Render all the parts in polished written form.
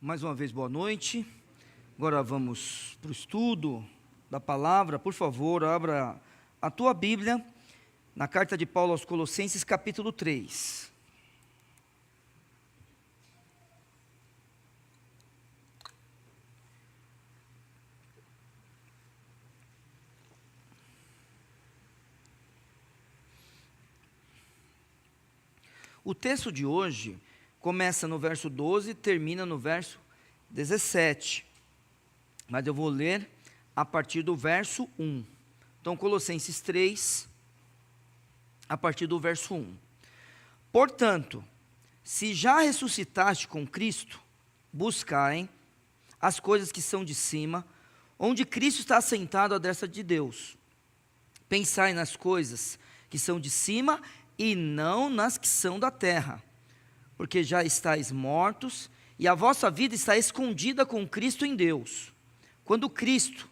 Mais uma vez, boa noite. Agora vamos para o estudo da palavra. Por favor, abra a tua Bíblia na carta de Paulo aos Colossenses, capítulo 3. O texto de hoje começa no verso 12 e termina no verso 17. Mas eu vou ler a partir do verso 1. Então, Colossenses 3, a partir do verso 1. Portanto, se já ressuscitaste com Cristo, buscai as coisas que são de cima, onde Cristo está assentado à destra de Deus. Pensai nas coisas que são de cima e não nas que são da terra, porque já estáis mortos e a vossa vida está escondida com Cristo em Deus. Quando Cristo,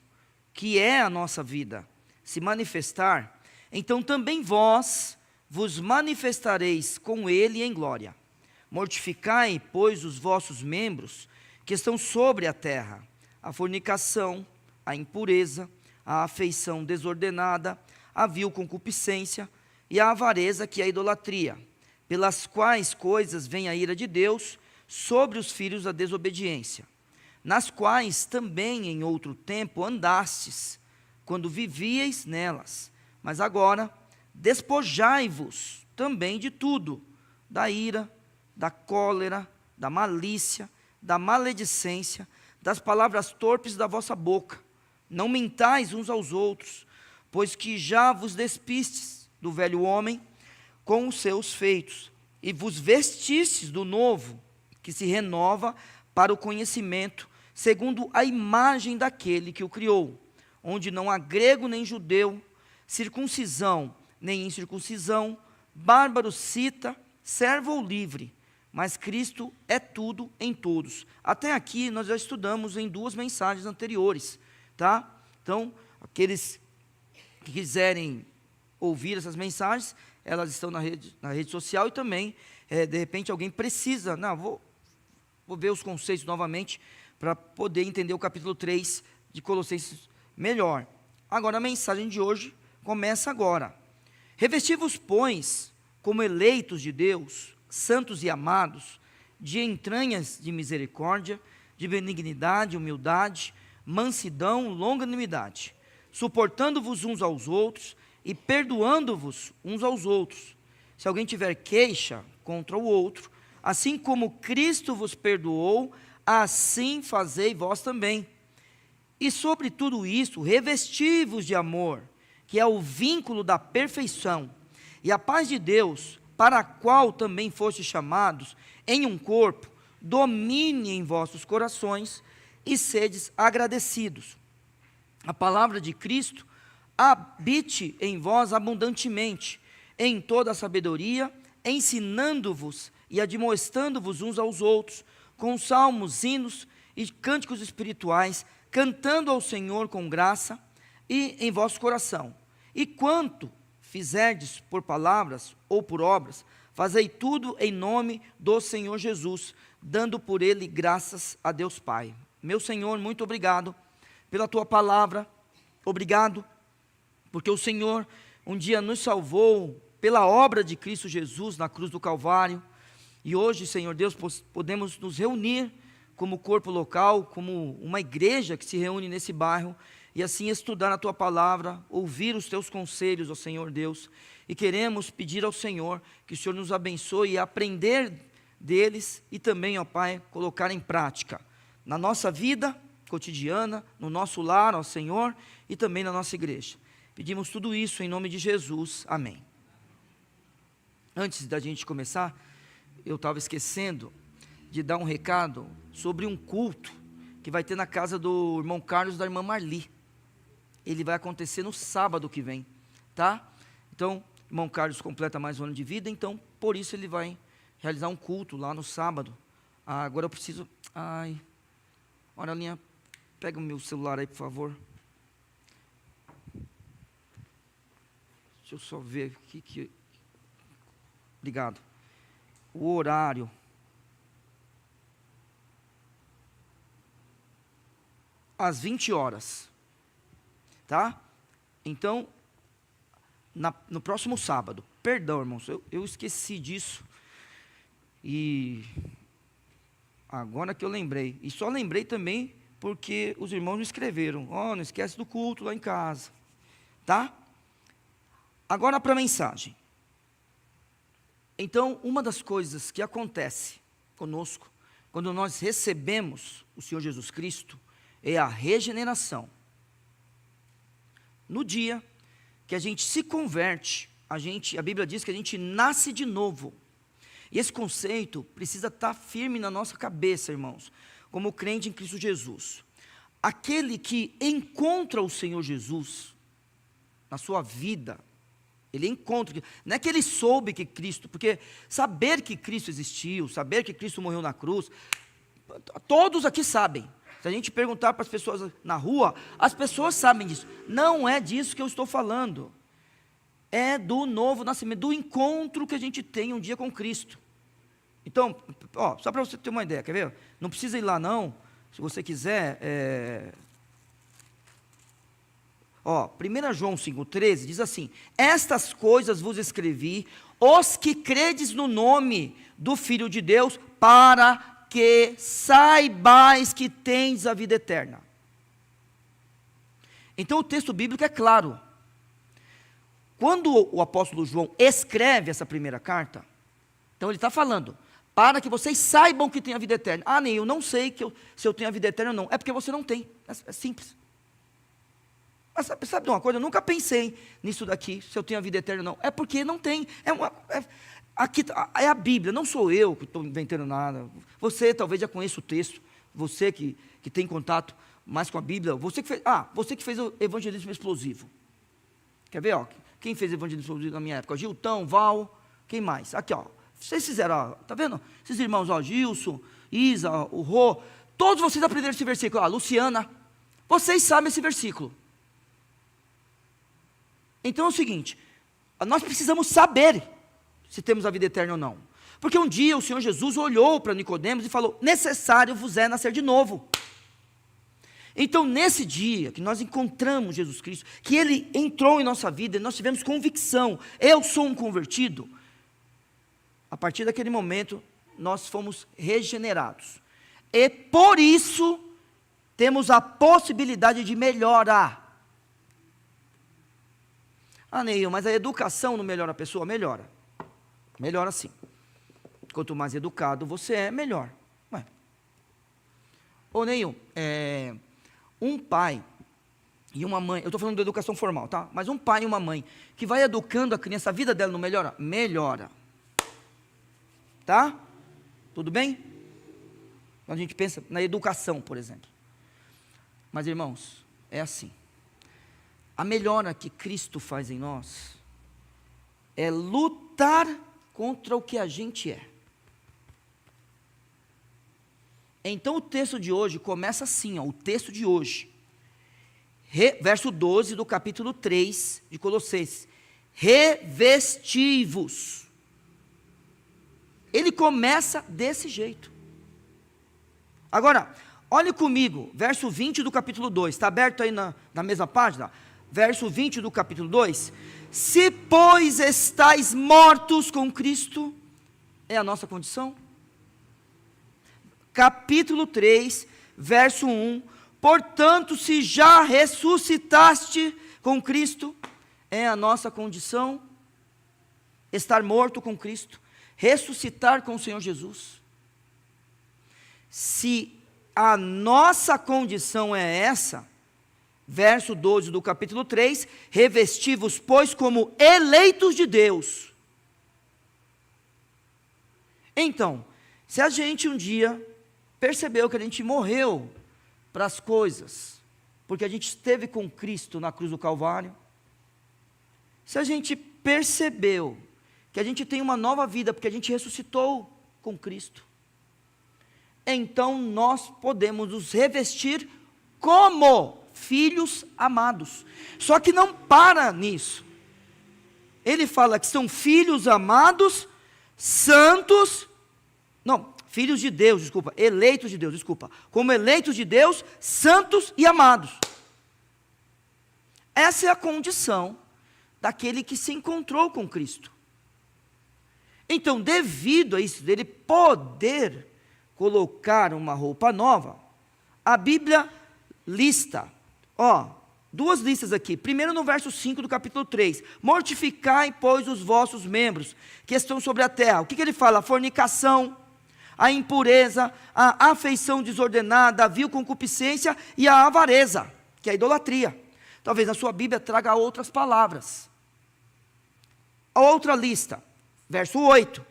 que é a nossa vida, se manifestar, então também vós vos manifestareis com Ele em glória. Mortificai, pois, os vossos membros que estão sobre a terra, a fornicação, a impureza, a afeição desordenada, a vil concupiscência e a avareza, que é a idolatria, pelas quais coisas vem a ira de Deus sobre os filhos da desobediência, nas quais também em outro tempo andastes, quando vivieis nelas. Mas agora despojai-vos também de tudo, da ira, da cólera, da malícia, da maledicência, das palavras torpes da vossa boca. Não mentais uns aos outros, pois que já vos despistes do velho homem com os seus feitos, e vos vestistes do novo, que se renova para o conhecimento, segundo a imagem daquele que o criou, onde não há grego nem judeu, circuncisão nem incircuncisão, bárbaro, cita, servo ou livre, mas Cristo é tudo em todos. Até aqui nós já estudamos em 2 mensagens anteriores, tá? Então, aqueles que quiserem ouvir essas mensagens, elas estão na rede social, e também, de repente, alguém precisa, vou ver os conceitos novamente, para poder entender o capítulo 3 de Colossenses melhor. Agora, a mensagem de hoje começa agora. Revesti-vos, pois, como eleitos de Deus, santos e amados, de entranhas de misericórdia, de benignidade, humildade, mansidão, longanimidade, suportando-vos uns aos outros, e perdoando-vos uns aos outros, se alguém tiver queixa contra o outro, assim como Cristo vos perdoou, assim fazei vós também. E sobre tudo isso, revesti-vos de amor, que é o vínculo da perfeição, e a paz de Deus, para a qual também fostes chamados em um corpo, domine em vossos corações, e sedes agradecidos. A palavra de Cristo habite em vós abundantemente, em toda a sabedoria, ensinando-vos e admoestando-vos uns aos outros, com salmos, hinos e cânticos espirituais, cantando ao Senhor com graça e em vosso coração. E quanto fizerdes por palavras ou por obras, fazei tudo em nome do Senhor Jesus, dando por ele graças a Deus Pai. Meu Senhor, muito obrigado pela tua palavra, obrigado porque o Senhor um dia nos salvou pela obra de Cristo Jesus na cruz do Calvário, e hoje, Senhor Deus, podemos nos reunir como corpo local, como uma igreja que se reúne nesse bairro, e assim estudar a Tua palavra, ouvir os Teus conselhos, ó Senhor Deus, e queremos pedir ao Senhor que o Senhor nos abençoe e aprender deles, e também, ó Pai, colocar em prática, na nossa vida cotidiana, no nosso lar, ó Senhor, e também na nossa igreja. Pedimos tudo isso em nome de Jesus, amém. Antes da gente começar, eu estava esquecendo de dar um recado sobre um culto que vai ter na casa do irmão Carlos e da irmã Marli. Ele vai acontecer no sábado que vem, tá? Então, irmão Carlos completa mais um ano de vida, então, por isso ele vai realizar um culto lá no sábado. Agora eu preciso... Aurelinha, pega o meu celular aí, por favor. Deixa eu só ver aqui que... Obrigado. O horário. às 20 horas. Tá? Então, no próximo sábado. Perdão, irmãos, eu esqueci disso. E agora que eu lembrei. E só lembrei também porque os irmãos me escreveram. Não esquece do culto lá em casa. Tá? Agora para a mensagem. Então, uma das coisas que acontece conosco, quando nós recebemos o Senhor Jesus Cristo, é a regeneração. No dia que a gente se converte, a Bíblia diz que a gente nasce de novo. E esse conceito precisa estar firme na nossa cabeça, irmãos, como crente em Cristo Jesus. Aquele que encontra o Senhor Jesus na sua vida, ele encontra, não é que ele soube que Cristo, porque saber que Cristo existiu, saber que Cristo morreu na cruz, todos aqui sabem. Se a gente perguntar para as pessoas na rua, as pessoas sabem disso. Não é disso que eu estou falando. É do novo nascimento, do encontro que a gente tem um dia com Cristo. Então, só para você ter uma ideia, quer ver? Não precisa ir lá não, se você quiser. 1 João 5,13 diz assim: estas coisas vos escrevi, os que credes no nome do Filho de Deus, para que saibais que tendes a vida eterna. Então o texto bíblico é claro. Quando o apóstolo João escreve essa primeira carta, então ele está falando, para que vocês saibam que tem a vida eterna. Nem eu não sei se eu tenho a vida eterna ou não. É porque você não tem, é simples. Mas sabe de uma coisa, eu nunca pensei nisso daqui, se eu tenho a vida eterna ou não. É porque não tem, aqui é a Bíblia, não sou eu que estou inventando nada. Você talvez já conheça o texto, você que tem contato mais com a Bíblia, você que fez o evangelismo explosivo. Quer ver, quem fez evangelismo explosivo na minha época? Giltão, Val, quem mais? Aqui, vocês fizeram, tá vendo? Esses irmãos, Gilson, Isa, o Rô, todos vocês aprenderam esse versículo. Luciana, vocês sabem esse versículo. Então é o seguinte, nós precisamos saber se temos a vida eterna ou não. Porque um dia o Senhor Jesus olhou para Nicodemos e falou: necessário vos é nascer de novo. Então nesse dia que nós encontramos Jesus Cristo, que Ele entrou em nossa vida, e nós tivemos convicção, eu sou um convertido, a partir daquele momento nós fomos regenerados. E por isso temos a possibilidade de melhorar. Neil, mas a educação não melhora a pessoa? Melhora. Melhora sim. Quanto mais educado você é, melhor. Neil, um pai e uma mãe, eu estou falando da educação formal, tá? Mas um pai e uma mãe que vai educando a criança, a vida dela não melhora? Melhora. Tá? Tudo bem? Quando a gente pensa na educação, por exemplo. Mas irmãos, é assim. A melhora que Cristo faz em nós é lutar contra o que a gente é. Então o texto de hoje começa assim, o texto de hoje. Verso 12 do capítulo 3 de Colossenses. Revesti-vos. Ele começa desse jeito. Agora, olhe comigo, verso 20 do capítulo 2. Está aberto aí na mesma página? Verso 20 do capítulo 2, se pois estáis mortos com Cristo, é a nossa condição. Capítulo 3, verso 1, portanto se já ressuscitaste com Cristo, é a nossa condição, estar morto com Cristo, ressuscitar com o Senhor Jesus. Se a nossa condição é essa, verso 12 do capítulo 3, revesti-vos, pois, como eleitos de Deus. Então, se a gente um dia percebeu que a gente morreu para as coisas, porque a gente esteve com Cristo na cruz do Calvário, se a gente percebeu que a gente tem uma nova vida, porque a gente ressuscitou com Cristo, então nós podemos nos revestir como filhos amados. Só que não para nisso. Ele fala que são filhos amados, santos, filhos de Deus, eleitos de Deus, como eleitos de Deus, santos e amados. Essa é a condição daquele que se encontrou com Cristo. Então, devido a isso, dele poder colocar uma roupa nova, a Bíblia lista, duas listas aqui. Primeiro no verso 5 do capítulo 3. Mortificai, pois, os vossos membros que estão sobre a terra. O que ele fala? A fornicação, a impureza, a afeição desordenada, a vil concupiscência e a avareza, que é a idolatria. Talvez na sua Bíblia traga outras palavras. A outra lista, verso 8.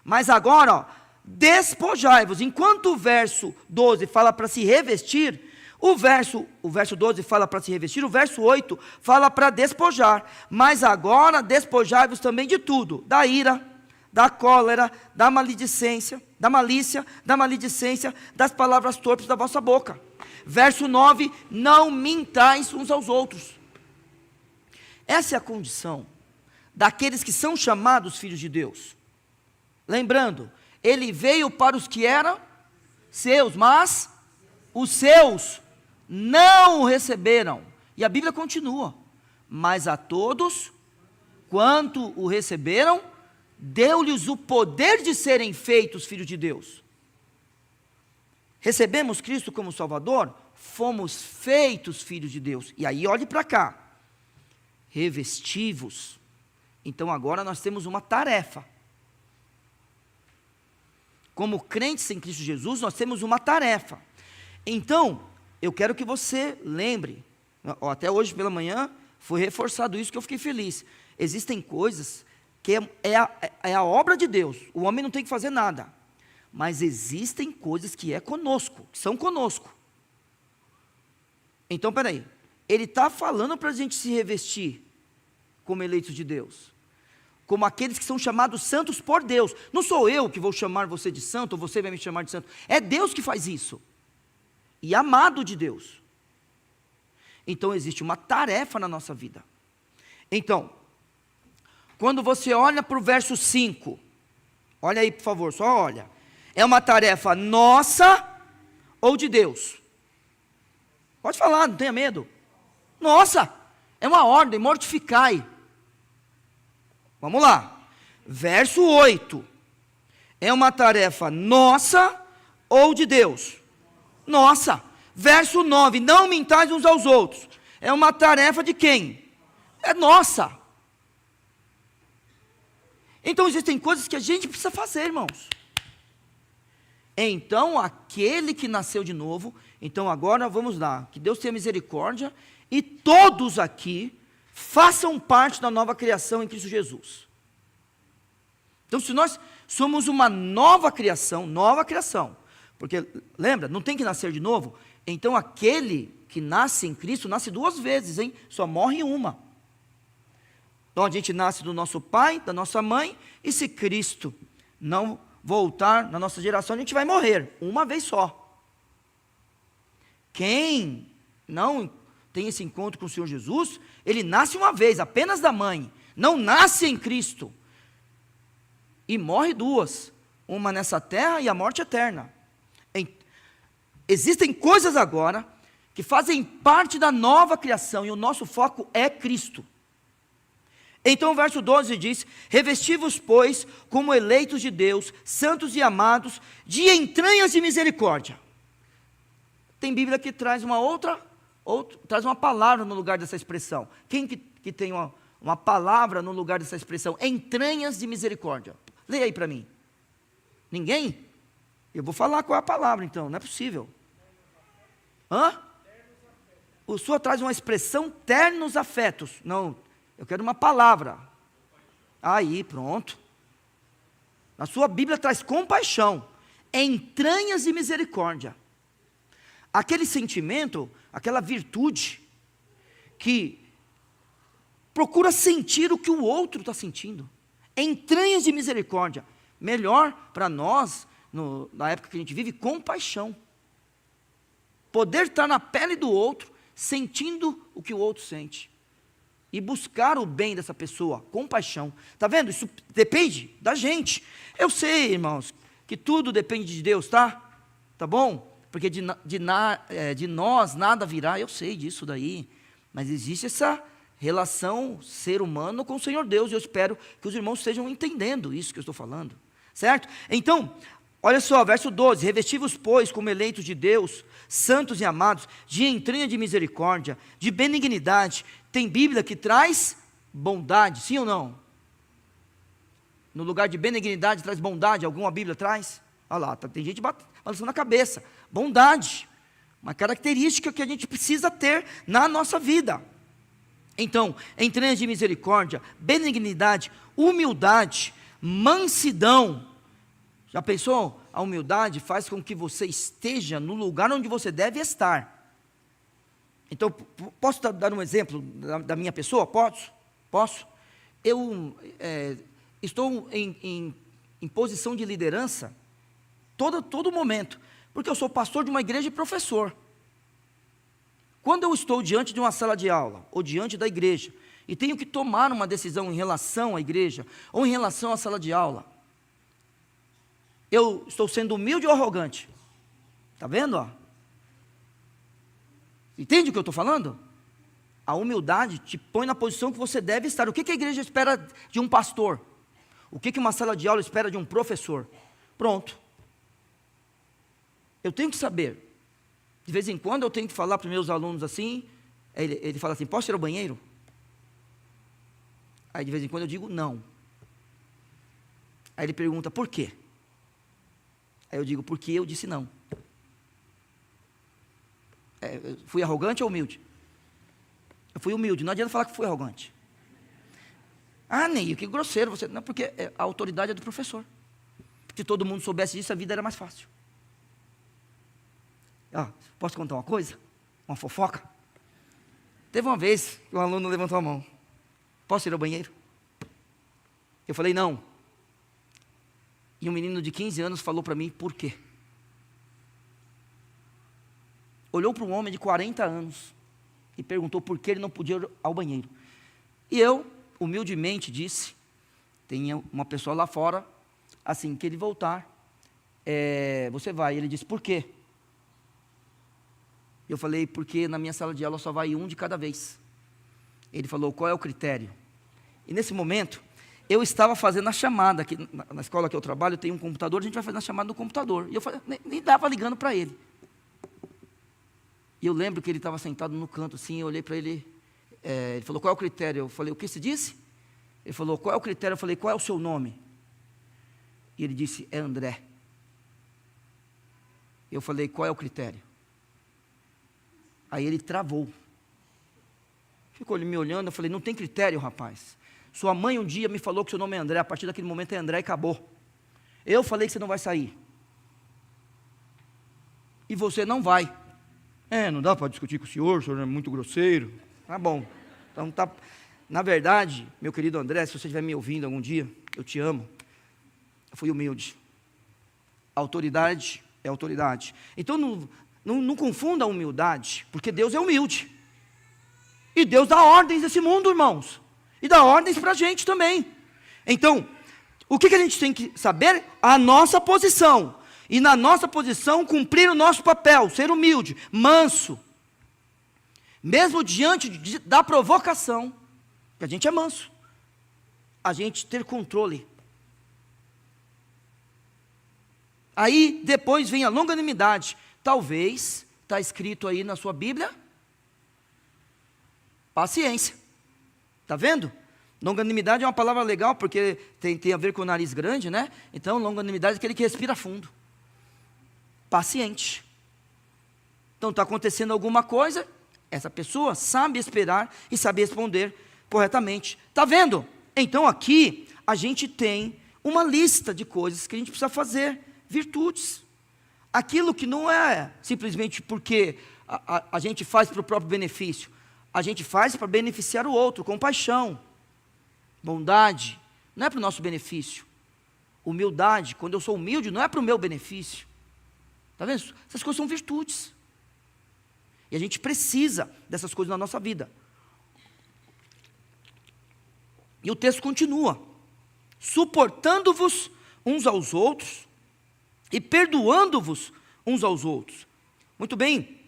Mas agora, despojai-vos. Enquanto o verso 12 fala para se revestir, o verso 12 fala para se revestir, o verso 8 fala para despojar. Mas agora despojai-vos também de tudo: da ira, da cólera, da maledicência, da malícia, da maledicência, das palavras torpes da vossa boca. Verso 9: não mintais uns aos outros. Essa é a condição daqueles que são chamados filhos de Deus. Lembrando, ele veio para os que eram seus, mas os seus não o receberam. E a Bíblia continua: mas a todos quanto o receberam, deu-lhes o poder de serem feitos filhos de Deus. Recebemos Cristo como Salvador, fomos feitos filhos de Deus. E aí olhe para cá: revestivos. Então agora nós temos uma tarefa. Como crentes em Cristo Jesus, nós temos uma tarefa. Então, eu quero que você lembre, até hoje pela manhã foi reforçado isso, que eu fiquei feliz. Existem coisas que é a obra de Deus, o homem não tem que fazer nada. Mas existem coisas que conosco, que são conosco. Então, peraí, ele está falando para a gente se revestir como eleitos de Deus, como aqueles que são chamados santos por Deus. Não sou eu que vou chamar você de santo, ou você vai me chamar de santo. É Deus que faz isso. E amado de Deus. Então existe uma tarefa na nossa vida. Então, quando você olha para o verso 5, olha aí por favor, só olha. É uma tarefa nossa ou de Deus? Pode falar, não tenha medo. Nossa, é uma ordem: mortificai. Vamos lá, verso 8, é uma tarefa nossa ou de Deus? Nossa. Verso 9, não mintais uns aos outros, é uma tarefa de quem? É nossa. Então existem coisas que a gente precisa fazer, irmãos. Então aquele que nasceu de novo, então agora vamos lá, que Deus tenha misericórdia, e todos aqui façam parte da nova criação em Cristo Jesus. Então, se nós somos uma nova criação, porque, lembra, não tem que nascer de novo, então aquele que nasce em Cristo, nasce duas vezes, hein? Só morre uma. Então a gente nasce do nosso pai, da nossa mãe, e se Cristo não voltar na nossa geração, a gente vai morrer, uma vez só. Quem não tem esse encontro com o Senhor Jesus, ele nasce uma vez, apenas da mãe, não nasce em Cristo, e morre duas, uma nessa terra e a morte eterna. Existem coisas agora que fazem parte da nova criação, e o nosso foco é Cristo. Então o verso 12 diz: revesti-vos, pois, como eleitos de Deus, santos e amados, de entranhas de misericórdia. Tem Bíblia que traz traz uma palavra no lugar dessa expressão. Quem que tem uma palavra no lugar dessa expressão? Entranhas de misericórdia. Leia aí para mim. Ninguém? Eu vou falar qual é a palavra então, não é possível. O senhor traz uma expressão: ternos afetos. Não, eu quero uma palavra. Aí, pronto. Na sua Bíblia traz compaixão, entranhas de misericórdia. Aquele sentimento, aquela virtude que procura sentir o que o outro está sentindo. Entranhas de misericórdia. Melhor para nós, na época que a gente vive, compaixão. Poder estar na pele do outro, sentindo o que o outro sente. E buscar o bem dessa pessoa, compaixão. Está vendo? Isso depende da gente. Eu sei, irmãos, que tudo depende de Deus, tá? Tá bom? Porque de nós nada virá, eu sei disso daí, mas existe essa relação ser humano com o Senhor Deus, e eu espero que os irmãos estejam entendendo isso que eu estou falando, certo? Então, olha só, verso 12, revesti-vos, pois, como eleitos de Deus, santos e amados, de entranha de misericórdia, de benignidade. Tem Bíblia que traz bondade, sim ou não? No lugar de benignidade traz bondade, alguma Bíblia traz? Olha lá, tem gente balançando a cabeça. Bondade, uma característica que a gente precisa ter na nossa vida. Então, entranhas de misericórdia, benignidade, humildade, mansidão. Já pensou? A humildade faz com que você esteja no lugar onde você deve estar. Então, posso dar um exemplo da minha pessoa? Posso? Eu estou em posição de liderança todo momento, porque eu sou pastor de uma igreja e professor. Quando eu estou diante de uma sala de aula, ou diante da igreja, e tenho que tomar uma decisão em relação à igreja, ou em relação à sala de aula, eu estou sendo humilde ou arrogante? Está vendo? Ó? Entende o que eu estou falando? A humildade te põe na posição que você deve estar. O que a igreja espera de um pastor? O que uma sala de aula espera de um professor? Pronto. Eu tenho que saber. De vez em quando eu tenho que falar para os meus alunos assim, ele fala assim, posso ir ao banheiro? Aí de vez em quando eu digo não. Aí ele pergunta, por quê? Aí eu digo, porque eu disse não. Eu fui arrogante ou humilde? Eu fui humilde, não adianta falar que fui arrogante. Ah, Neil, que grosseiro você. Não, porque a autoridade é do professor. Se todo mundo soubesse disso, a vida era mais fácil. Posso contar uma coisa? Uma fofoca? Teve uma vez que um aluno levantou a mão. Posso ir ao banheiro? Eu falei, não. E um menino de 15 anos falou para mim, por quê? Olhou para um homem de 40 anos e perguntou por que ele não podia ir ao banheiro. E eu, humildemente, disse, tem uma pessoa lá fora, assim que ele voltar, você vai. Ele disse, por quê? Eu falei, porque na minha sala de aula só vai um de cada vez. Ele falou, qual é o critério? E nesse momento, eu estava fazendo a chamada, aqui na escola que eu trabalho, tem um computador, a gente vai fazer a chamada no computador. E eu nem dava ligando para ele. E eu lembro que ele estava sentado no canto assim, eu olhei para ele, ele falou, qual é o critério? Eu falei, o que você disse? Ele falou, qual é o critério? Eu falei, qual é o seu nome? E ele disse, é André. Eu falei, qual é o critério? Aí ele travou. Ficou me olhando, eu falei, não tem critério, rapaz. Sua mãe um dia me falou que seu nome é André, a partir daquele momento é André e acabou. Eu falei que você não vai sair. E você não vai. Não dá para discutir com o senhor é muito grosseiro. Tá bom. Então tá. Na verdade, meu querido André, se você estiver me ouvindo algum dia, eu te amo. Eu fui humilde. A autoridade é autoridade. Então não confunda a humildade, porque Deus é humilde. E Deus dá ordens nesse mundo, irmãos. E dá ordens para a gente também. Então, o que a gente tem que saber? A nossa posição. E na nossa posição, cumprir o nosso papel, ser humilde, manso. Mesmo diante da provocação, que a gente é manso. A gente ter controle. Aí, depois vem a longanimidade. Talvez, está escrito aí na sua Bíblia, paciência. Está vendo? Longanimidade é uma palavra legal, porque tem a ver com o nariz grande, né? Então, longanimidade é aquele que respira fundo. Paciente. Então, está acontecendo alguma coisa, essa pessoa sabe esperar e sabe responder corretamente. Está vendo? Então, aqui, a gente tem uma lista de coisas que a gente precisa fazer, virtudes. Aquilo que não é simplesmente porque a gente faz para o próprio benefício, a gente faz para beneficiar o outro, compaixão, bondade, não é para o nosso benefício. Humildade, quando eu sou humilde, não é para o meu benefício. Está vendo? Essas coisas são virtudes. E a gente precisa dessas coisas na nossa vida. E o texto continua. Suportando-vos uns aos outros e perdoando-vos uns aos outros. Muito bem,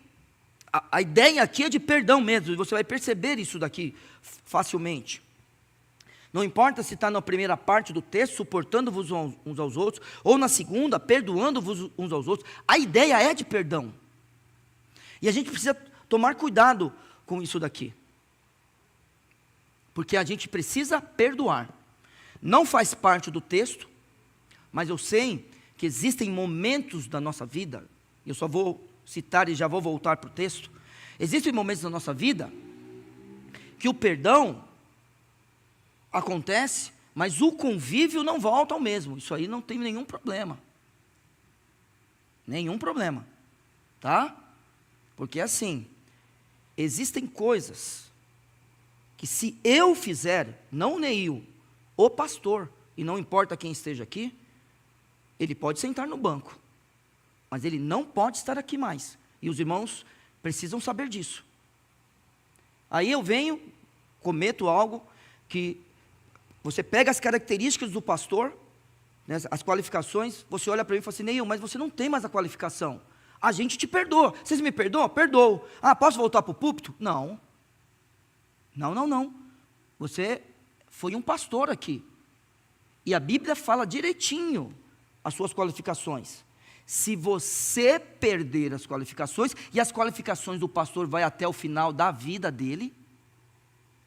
a ideia aqui é de perdão mesmo, e você vai perceber isso daqui facilmente. Não importa se está na primeira parte do texto, suportando-vos uns aos outros, ou na segunda, perdoando-vos uns aos outros, a ideia é de perdão. E a gente precisa tomar cuidado com isso daqui, porque a gente precisa perdoar. Não faz parte do texto, mas eu sei que existem momentos da nossa vida, eu só vou citar e já vou voltar para o texto. Existem momentos da nossa vida que o perdão acontece, mas o convívio não volta ao mesmo. Isso aí não tem nenhum problema. Nenhum problema. Tá? Porque assim, existem coisas que se eu fizer, não o Neil, o pastor, e não importa quem esteja aqui, ele pode sentar no banco, mas ele não pode estar aqui mais. E os irmãos precisam saber disso. Aí eu venho, cometo algo que você pega as características do pastor, né, as qualificações, você olha para mim e fala assim: Neil, mas você não tem mais a qualificação. A gente te perdoa. Vocês me perdoam? Perdoo. Ah, posso voltar para o púlpito? Não. Não. Você foi um pastor aqui. E a Bíblia fala direitinho as suas qualificações. Se você perder as qualificações, e as qualificações do pastor vai até o final da vida dele,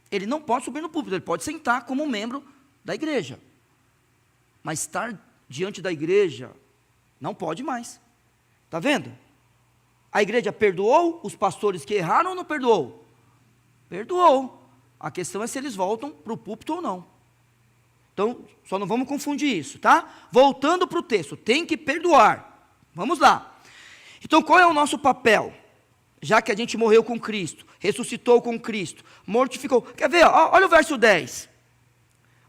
ele não pode subir no púlpito, ele pode sentar como membro da igreja. Mas estar diante da igreja, não pode mais. Está vendo? A igreja perdoou os pastores que erraram ou não perdoou? Perdoou. A questão é se eles voltam para o púlpito ou não. Então, só não vamos confundir isso, tá? Voltando para o texto, tem que perdoar. Vamos lá. Então, qual é o nosso papel? Já que a gente morreu com Cristo, ressuscitou com Cristo, mortificou. Quer ver? Ó, olha o verso 10.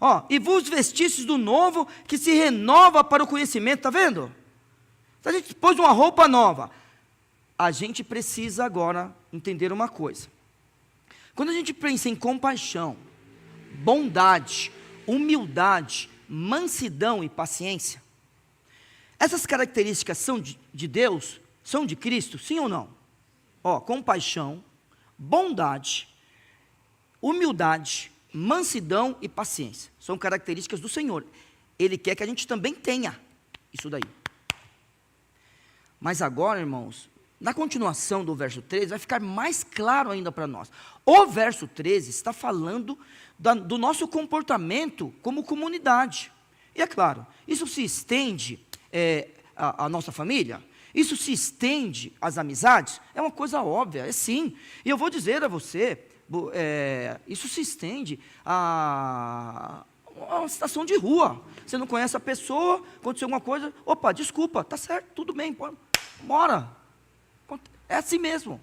Ó, e vos vestistes do novo, que se renova para o conhecimento. Está vendo? A gente pôs uma roupa nova. A gente precisa agora entender uma coisa. Quando a gente pensa em compaixão, bondade, humildade, mansidão e paciência, essas características são de Deus? São de Cristo? Sim ou não? Ó, compaixão, bondade, humildade, mansidão e paciência. São características do Senhor. Ele quer que a gente também tenha isso daí. Mas agora, irmãos, na continuação do verso 13, vai ficar mais claro ainda para nós. O verso 13 está falando do nosso comportamento como comunidade. E é claro, isso se estende à nossa família, isso se estende às amizades, é uma coisa óbvia, é sim. E eu vou dizer a você, isso se estende a uma situação de rua. Você não conhece a pessoa, aconteceu alguma coisa, opa, desculpa, tá certo, tudo bem, bora. É assim mesmo.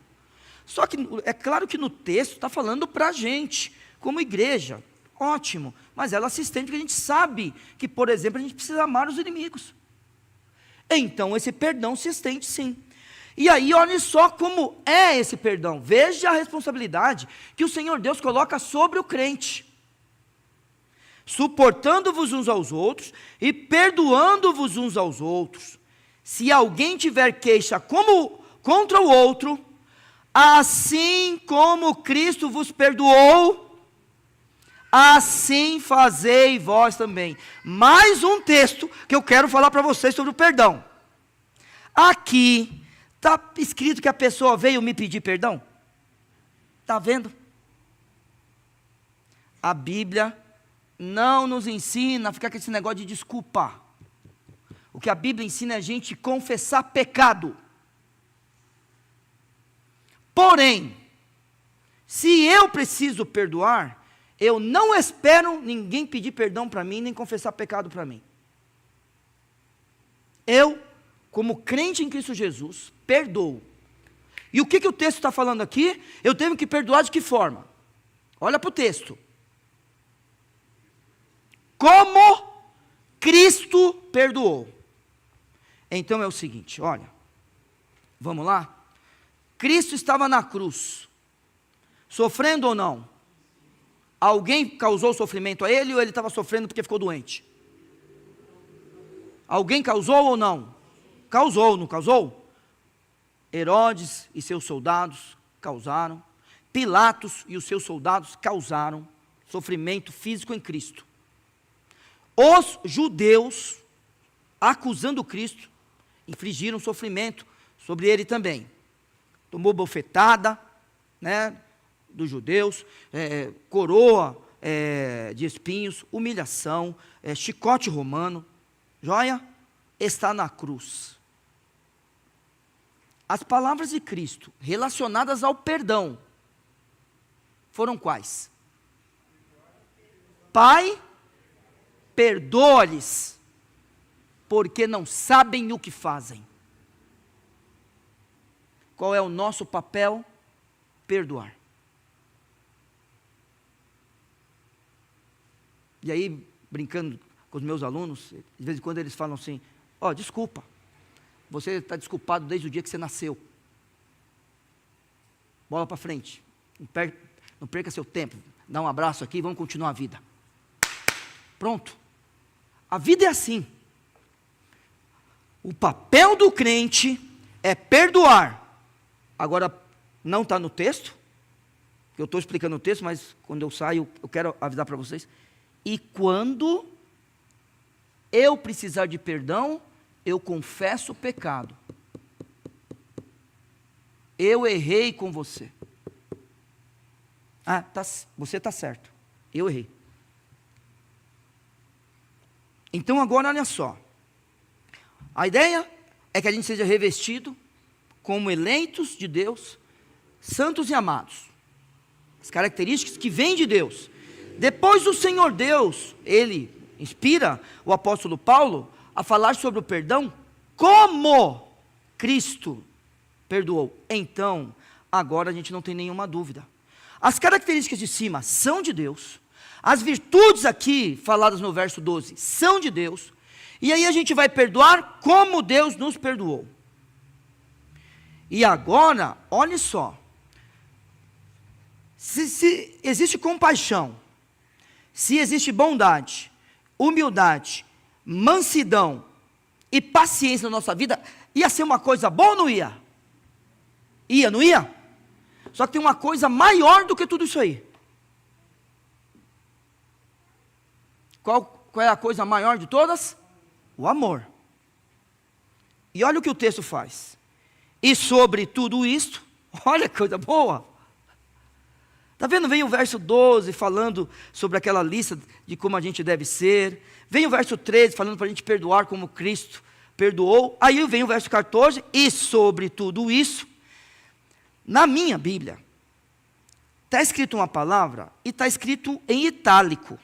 Só que é claro que no texto está falando para a gente, como igreja, ótimo, mas ela se estende porque a gente sabe que, por exemplo, a gente precisa amar os inimigos. Então esse perdão se estende sim. E aí olhe só como é esse perdão. Veja a responsabilidade que o Senhor Deus coloca sobre o crente. Suportando-vos uns aos outros e perdoando-vos uns aos outros. Se alguém tiver queixa contra o outro, assim como Cristo vos perdoou, assim fazei vós também. Mais um texto que eu quero falar para vocês sobre o perdão. Aqui está escrito que a pessoa veio me pedir perdão. Está vendo? A Bíblia não nos ensina a ficar com esse negócio de desculpa. O que a Bíblia ensina é a gente confessar pecado. Porém, se eu preciso perdoar, eu não espero ninguém pedir perdão para mim, nem confessar pecado para mim. Eu, como crente em Cristo Jesus, perdoo. E o que o texto está falando aqui? Eu tenho que perdoar de que forma? Olha para o texto. Como Cristo perdoou. Então é o seguinte, olha, vamos lá? Cristo estava na cruz, sofrendo ou não? Alguém causou sofrimento a ele ou ele estava sofrendo porque ficou doente? Alguém causou ou não? causou, não causou? Herodes e seus soldados causaram, Pilatos e os seus soldados causaram sofrimento físico em Cristo. Os judeus, acusando Cristo, infligiram sofrimento sobre ele também. Tomou bofetada, né, dos judeus, coroa de espinhos, humilhação, chicote romano, joia, está na cruz. As palavras de Cristo relacionadas ao perdão foram quais? Pai, perdoa-lhes, porque não sabem o que fazem. Qual é o nosso papel? Perdoar. E aí, brincando com os meus alunos, de vez em quando eles falam assim, desculpa, você está desculpado desde o dia que você nasceu. Bola para frente, não perca seu tempo, dá um abraço aqui e vamos continuar a vida. Pronto. A vida é assim. O papel do crente é perdoar. Agora, não está no texto, eu estou explicando o texto, mas quando eu saio, eu quero avisar para vocês. E quando eu precisar de perdão, eu confesso o pecado. Eu errei com você. Você está certo, eu errei. Então agora olha só. A ideia é que a gente seja revestido como eleitos de Deus, santos e amados. As características que vêm de Deus. Depois o Senhor Deus, Ele inspira o apóstolo Paulo a falar sobre o perdão, como Cristo perdoou. Então, agora a gente não tem nenhuma dúvida. As características de cima são de Deus. As virtudes aqui, faladas no verso 12, são de Deus. E aí a gente vai perdoar como Deus nos perdoou. E agora, olhe só. Se existe compaixão, se existe bondade, humildade, mansidão e paciência na nossa vida, ia ser uma coisa boa ou não ia? Ia, não ia? Só que tem uma coisa maior do que tudo isso aí. Qual é a coisa maior de todas? O amor. E olha o que o texto faz. E sobre tudo isto, olha que coisa boa. Está vendo? Vem o verso 12 falando sobre aquela lista de como a gente deve ser. Vem o verso 13 falando para a gente perdoar como Cristo perdoou. Aí vem o verso 14, e sobre tudo isso, na minha Bíblia, está escrito uma palavra e está escrito em itálico.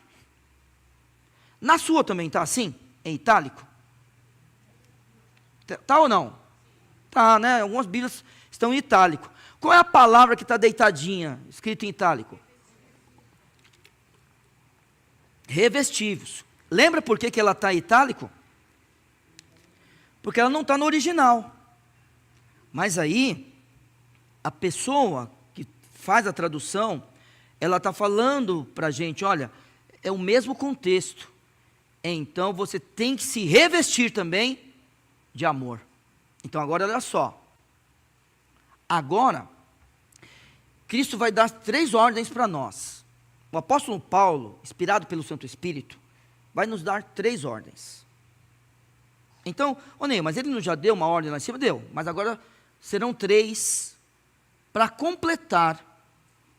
Na sua também está assim? Em itálico? Está ou não? Está, né? Algumas Bíblias estão em itálico. Qual é a palavra que está deitadinha, escrita em itálico? Revestivos. Lembra por que ela está em itálico? Porque ela não está no original. Mas aí, a pessoa que faz a tradução, ela está falando para a gente, olha, é o mesmo contexto. Então você tem que se revestir também de amor. Então agora olha só. Agora, Cristo vai dar 3 ordens para nós. O apóstolo Paulo, inspirado pelo Santo Espírito, vai nos dar 3 ordens. Então, Ney, mas ele não já deu uma ordem lá em cima? Deu, mas agora serão 3 para completar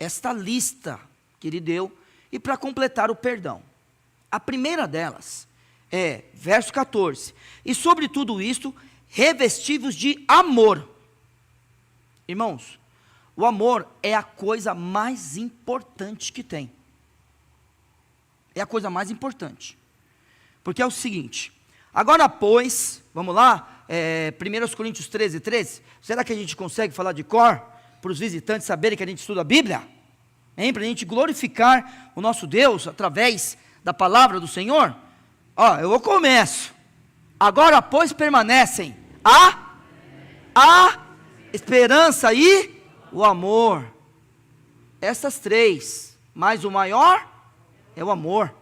esta lista que ele deu e para completar o perdão. A primeira delas é, verso 14, e sobre tudo isto, revestivos de amor. Irmãos, o amor é a coisa mais importante que tem. É a coisa mais importante. Porque é o seguinte, agora pois, vamos lá, 1 Coríntios 13, 13, será que a gente consegue falar de cor, para os visitantes saberem que a gente estuda a Bíblia? Para a gente glorificar o nosso Deus, através da palavra do Senhor? Eu começo. Agora pois permanecem a esperança e o amor. Essas 3, mas o maior é o amor.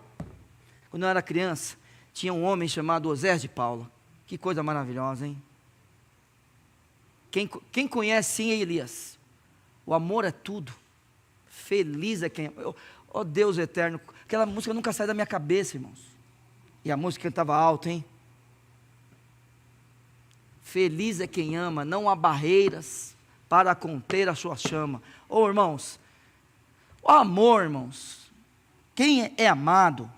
Quando eu era criança, tinha um homem chamado Osés de Paula. Que coisa maravilhosa, hein? Quem conhece sim Elias? O amor é tudo. Feliz é quem ama. Oh Deus eterno, aquela música nunca sai da minha cabeça, irmãos. E a música cantava alto, hein? Feliz é quem ama, não há barreiras para conter a sua chama. Oh irmãos, o amor, irmãos, quem é amado,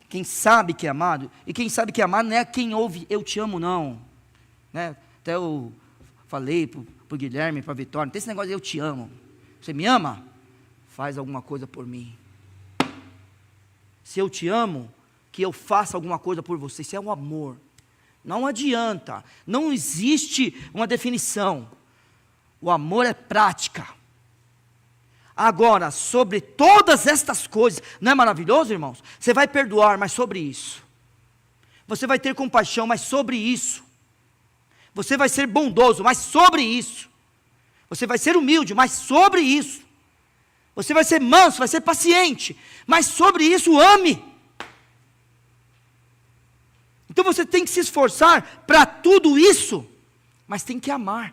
quem sabe que é amado, e quem sabe que é amado não é quem ouve eu te amo não, né? Até eu falei para o Guilherme, para a Vitória, não tem esse negócio de eu te amo. Você me ama? Faz alguma coisa por mim. Se eu te amo, que eu faça alguma coisa por você. Isso é o amor. Não adianta, não existe uma definição. O amor é prática. Agora, sobre todas estas coisas, não é maravilhoso, irmãos? Você vai perdoar, mas sobre isso. Você vai ter compaixão, mas sobre isso. Você vai ser bondoso, mas sobre isso. Você vai ser humilde, mas sobre isso. Você vai ser manso, vai ser paciente, mas sobre isso ame. Então você tem que se esforçar para tudo isso, mas tem que amar.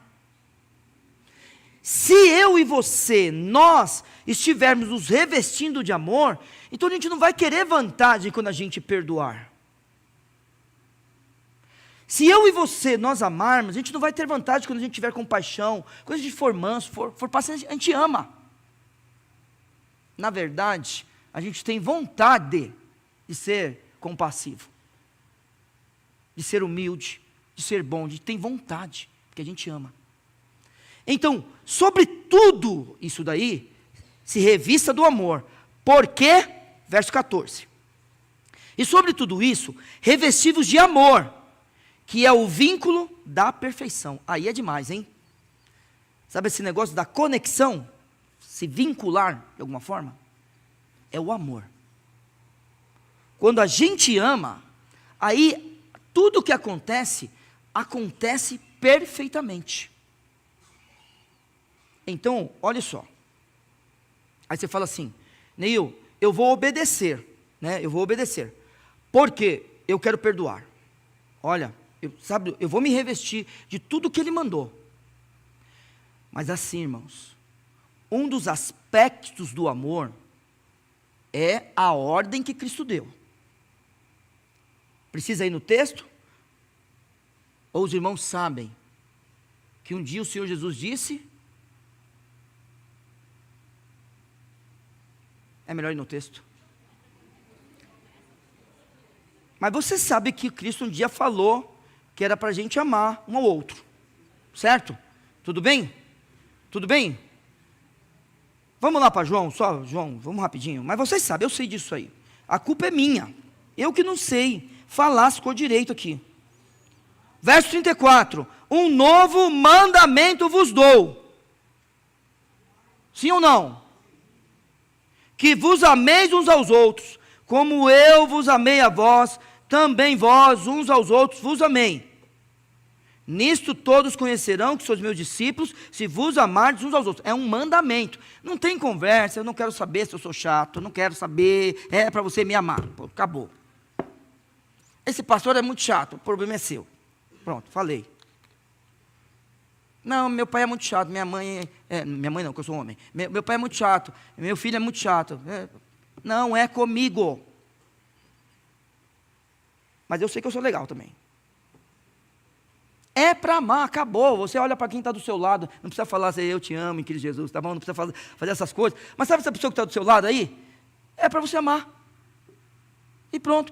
Se eu e você, nós estivermos nos revestindo de amor, então a gente não vai querer vantagem quando a gente perdoar. Se eu e você, nós amarmos, a gente não vai ter vantagem quando a gente tiver compaixão, quando a gente for manso, for paciente, a gente ama. Na verdade, a gente tem vontade de ser compassivo, de ser humilde, de ser bom, tem vontade, porque a gente ama. Então, sobre tudo isso daí, se revista do amor, porque, verso 14, e sobre tudo isso, revestivos de amor, que é o vínculo da perfeição. Aí é demais, hein? Sabe esse negócio da conexão? Se vincular de alguma forma? É o amor. Quando a gente ama, aí tudo que acontece perfeitamente. Então, olha só. Aí você fala assim, Neil, eu vou obedecer, né? Eu vou obedecer, porque eu quero perdoar. Olha, eu vou me revestir de tudo que Ele mandou. Mas assim, irmãos, um dos aspectos do amor é a ordem que Cristo deu. Precisa ir no texto? Ou os irmãos sabem que um dia o Senhor Jesus disse? É melhor ir no texto. Mas você sabe que Cristo um dia falou que era para a gente amar um ao outro, certo? Tudo bem? Tudo bem? Vamos lá para João, vamos rapidinho. Mas vocês sabem, eu sei disso aí. A culpa é minha. Eu que não sei falar as coisas direito aqui. Verso 34. Um novo mandamento vos dou. Sim ou não? Que vos ameis uns aos outros, como eu vos amei a vós, também vós uns aos outros vos amei. Nisto todos conhecerão que sois meus discípulos, se vos amardes uns aos outros. É um mandamento. Não tem conversa, eu não quero saber se eu sou chato, eu não quero saber, é para você me amar. Pô, acabou. Esse pastor é muito chato, o problema é seu. Pronto, falei. Não, meu pai é muito chato, minha mãe não, que eu sou homem. Meu pai é muito chato, meu filho é muito chato. Não é comigo. Mas eu sei que eu sou legal também. É para amar, acabou. Você olha para quem está do seu lado, não precisa falar assim, eu te amo em Cristo Jesus, tá bom? Não precisa fazer essas coisas. Mas sabe essa pessoa que está do seu lado aí? É para você amar. E pronto.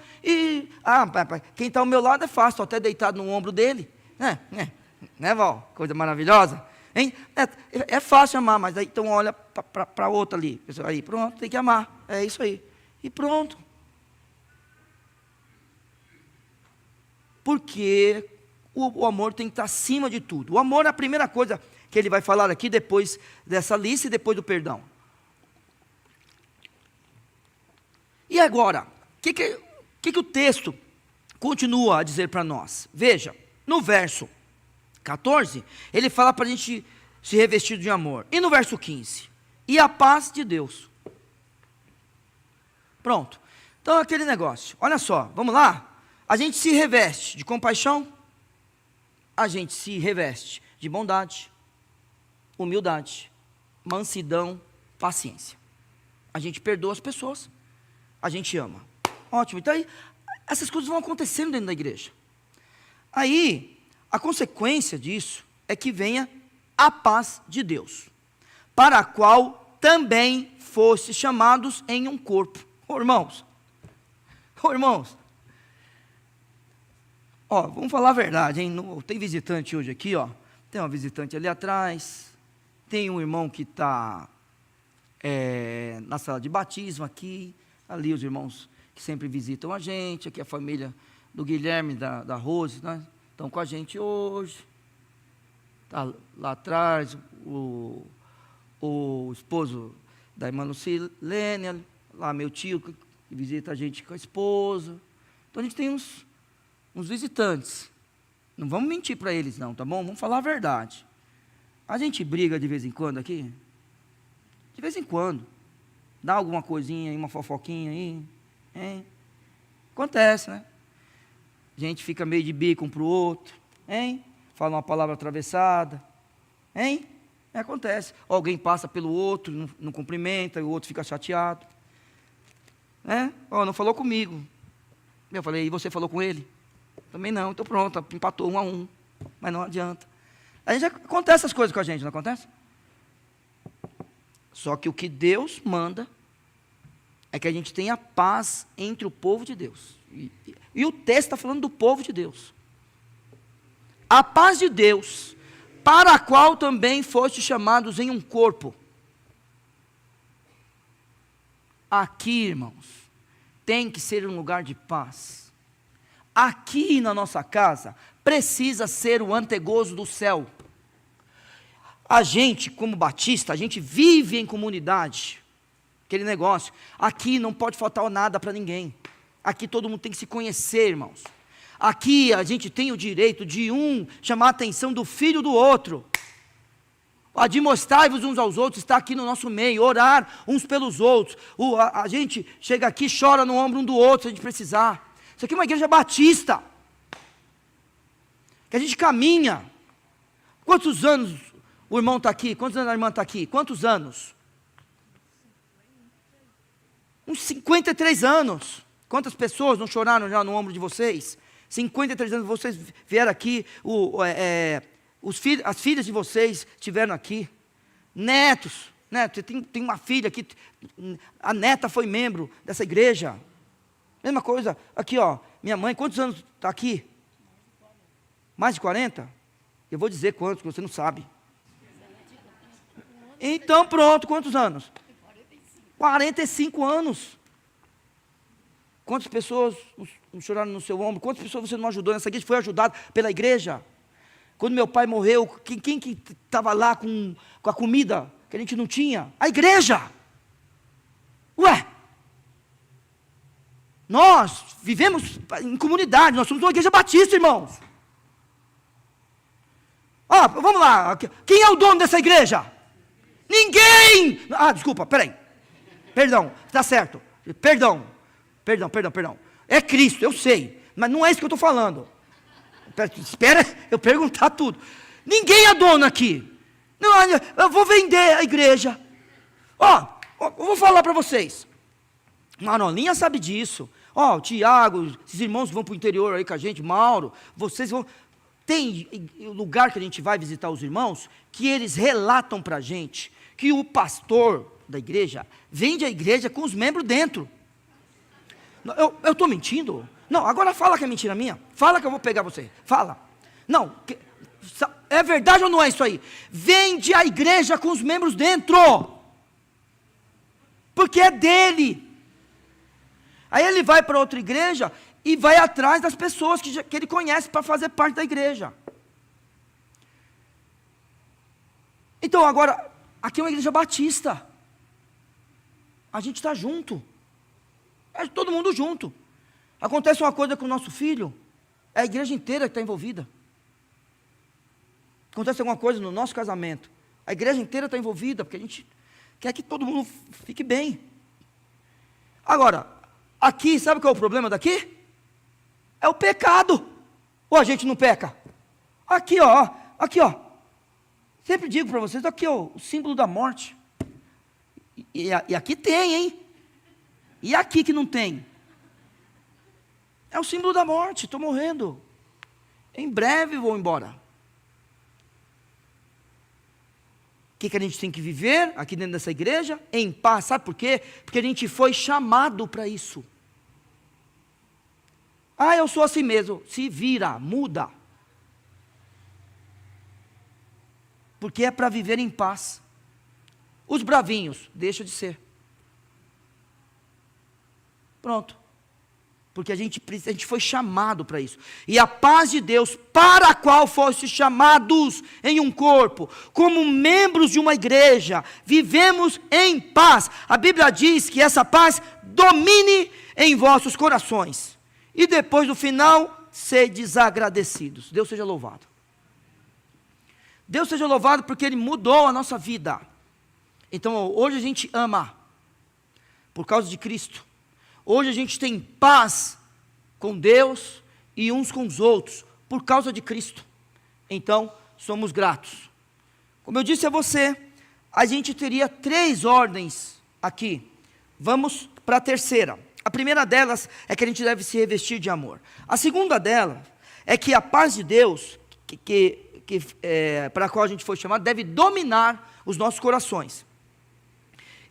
Quem está ao meu lado é fácil, estou até deitado no ombro dele. Né, Val? Coisa maravilhosa. Hein? É fácil amar, mas aí então olha para outra ali. Aí, pronto, tem que amar. É isso aí. E pronto. Porque o amor tem que estar acima de tudo. O amor é a primeira coisa que ele vai falar aqui, depois dessa lista e depois do perdão. E agora, o que o texto continua a dizer para nós? Veja, no verso 14, ele fala para a gente se revestir de amor. E no verso 15, e a paz de Deus. Pronto. Então aquele negócio, olha só, vamos lá? A gente se reveste de compaixão, a gente se reveste de bondade, humildade, mansidão, paciência. A gente perdoa as pessoas, a gente ama. Ótimo, então aí, essas coisas vão acontecendo dentro da igreja. Aí, a consequência disso é que venha a paz de Deus, para a qual também fosse chamados em um corpo. Irmãos, vamos falar a verdade, hein? Tem visitante hoje aqui, tem uma visitante ali atrás, tem um irmão que está na sala de batismo aqui, ali os irmãos que sempre visitam a gente, aqui a família do Guilherme, da Rose, né? Estão com a gente hoje. Está lá atrás o esposo da irmã Lucilene, lá meu tio que visita a gente com a esposa. Então a gente tem uns visitantes. Não vamos mentir para eles não, tá bom? Vamos falar a verdade. A gente briga de vez em quando aqui? De vez em quando. Dá alguma coisinha aí, uma fofoquinha aí, hein? Acontece, né? A gente fica meio de bico um para o outro, hein? Fala uma palavra atravessada, hein? Acontece. Alguém passa pelo outro, não cumprimenta, e o outro fica chateado. Não falou comigo. Eu falei, e você falou com ele? Também não, então pronto, empatou 1-1. Mas não adianta. Acontece essas coisas com a gente, não acontece? Só que o que Deus manda é que a gente tenha paz entre o povo de Deus. E o texto está falando do povo de Deus. A paz de Deus, para a qual também foste chamados em um corpo. Aqui, irmãos, tem que ser um lugar de paz. Aqui na nossa casa, precisa ser o antegozo do céu. A gente, como batista, a gente vive em comunidade. Aquele negócio. Aqui não pode faltar nada para ninguém. Aqui todo mundo tem que se conhecer, irmãos. Aqui a gente tem o direito de chamar a atenção do filho do outro. De mostrar-vos uns aos outros, está aqui no nosso meio, orar uns pelos outros. A gente chega aqui, chora no ombro um do outro, se a gente precisar. Isso aqui é uma igreja batista. Que a gente caminha. Quantos anos o irmão está aqui? Quantos anos a irmã está aqui? Quantos anos? Uns 53 anos. Quantas pessoas não choraram já no ombro de vocês? 53 anos vocês vieram aqui, as filhas de vocês estiveram aqui. Netos, tem uma filha aqui, a neta foi membro dessa igreja. Mesma coisa, aqui minha mãe, quantos anos está aqui? Mais de 40? Eu vou dizer quantos, que você não sabe. Então pronto, quantos anos? 45 anos. Quantas pessoas não choraram no seu ombro? Quantas pessoas você não ajudou nessa igreja? Foi ajudado pela igreja? Quando meu pai morreu, quem que estava lá com a comida que a gente não tinha? A igreja! Ué! Nós vivemos em comunidade, nós somos uma igreja batista, irmãos. Vamos lá, quem é o dono dessa igreja? Ninguém! Desculpa, peraí. Perdão, está certo. Perdão. É Cristo, eu sei, mas não é isso que eu estou falando. Espera eu perguntar tudo. Ninguém é dono aqui. Não, eu vou vender a igreja. Eu vou falar para vocês. Manolinha sabe disso. O Tiago, esses irmãos vão para o interior aí com a gente, Mauro, vocês vão... Tem lugar que a gente vai visitar os irmãos, que eles relatam para a gente, que o pastor da igreja vende a igreja com os membros dentro. Eu estou mentindo? Não, agora fala que é mentira minha. Fala que eu vou pegar você. Fala. Não, é verdade ou não é isso aí? Vende a igreja com os membros dentro. Porque é dele. Aí ele vai para outra igreja e vai atrás das pessoas que ele conhece para fazer parte da igreja. Então agora, aqui é uma igreja batista. A gente está junto. É todo mundo junto. Acontece uma coisa com o nosso filho, é a igreja inteira que está envolvida. Acontece alguma coisa no nosso casamento, a igreja inteira está envolvida, porque a gente quer que todo mundo fique bem. Agora, aqui, sabe qual é o problema daqui? É o pecado. Ou a gente não peca? Aqui, ó. Sempre digo para vocês, aqui ó, o símbolo da morte. E aqui tem, hein? E aqui que não tem? É o símbolo da morte, estou morrendo. Em breve vou embora. O que a gente tem que viver aqui dentro dessa igreja? Em paz, sabe por quê? Porque a gente foi chamado para isso. Ah, eu sou assim mesmo. Se vira, muda. Porque é para viver em paz. Os bravinhos, deixa de ser. Pronto. Porque a gente foi chamado para isso. E a paz de Deus, para a qual foste chamados em um corpo, como membros de uma igreja, vivemos em paz. A Bíblia diz que essa paz domine em vossos corações. E depois do final, sedes agradecidos. Deus seja louvado. Deus seja louvado porque Ele mudou a nossa vida. Então hoje a gente ama, por causa de Cristo. Hoje a gente tem paz com Deus e uns com os outros, por causa de Cristo. Então, somos gratos. Como eu disse a você, a gente teria 3 ordens aqui. Vamos para a terceira. A primeira delas é que a gente deve se revestir de amor. A segunda delas é que a paz de Deus, para a qual a gente foi chamado, deve dominar os nossos corações.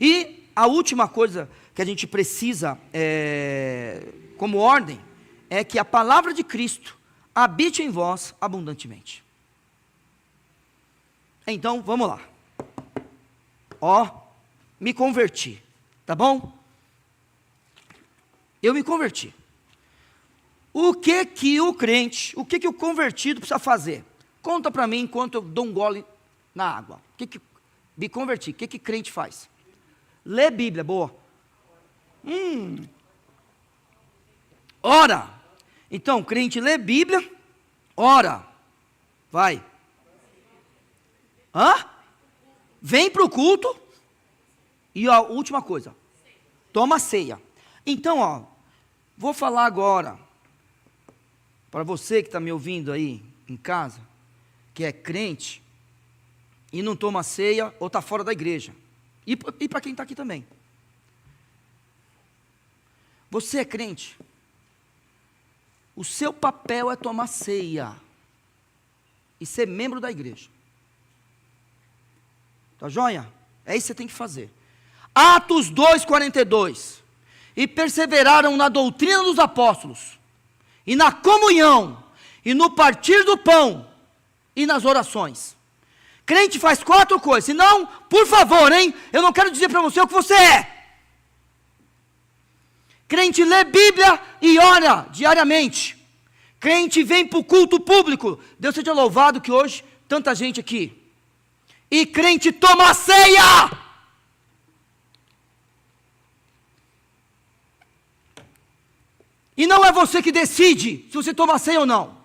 E a última coisa que a gente precisa, como ordem, é que a palavra de Cristo habite em vós abundantemente. Então, vamos lá. Me converti, tá bom? Eu me converti. O que o crente, o que o convertido precisa fazer? Conta para mim enquanto eu dou um gole na água. Me converti, o que crente faz? Lê Bíblia, boa. Ora. Então, crente lê Bíblia, ora. Vai. Vem para o culto. E a última coisa, toma ceia. Então, vou falar agora, para você que está me ouvindo aí em casa, que é crente, e não toma ceia, ou está fora da igreja. E para quem está aqui também. Você é crente. O seu papel é tomar ceia. E ser membro da igreja. Tá joia? É isso que você tem que fazer. Atos 2:42. E perseveraram na doutrina dos apóstolos, e na comunhão, e no partir do pão, e nas orações. Crente faz 4 coisas, senão, por favor, eu não quero dizer para você o que você é. Crente lê Bíblia e ora diariamente. Crente vem para o culto público. Deus seja louvado que hoje, tanta gente aqui. E crente toma a ceia. E não é você que decide se você toma ceia ou não.